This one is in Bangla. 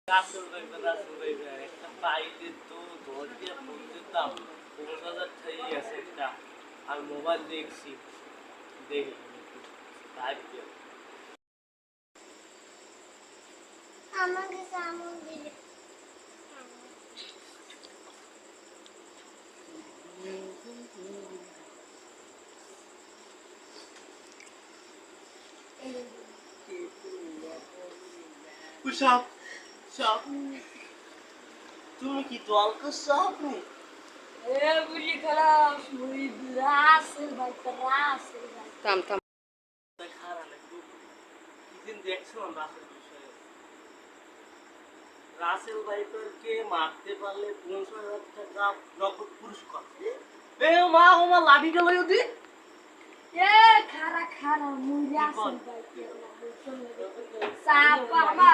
রাসেল ভাই একটা পাইলে তো 10 দিয়ে ফোন দিতাম 50,000 થઈ আছে একটা আর মোবাইল দেখছি দেখি টাইপ দিয়ে আমাকে সামন দিলে সব সব তুমি কি দল করছো আপনি বুঝি খারাপ মুড়ি রাসেল ভাই রাসেল ভাই থাম থাম খারাপ একটু কিদিন দেখছিলাম রাসেল বিষয়ে রাসেল ভাইকে মারতে পারলে 50,000 টাকা নগদ পুরস্কার এ মা ও মা লাঠি গেল যদি খারা মুড়ি রাসেল ভাই সাপ বাবা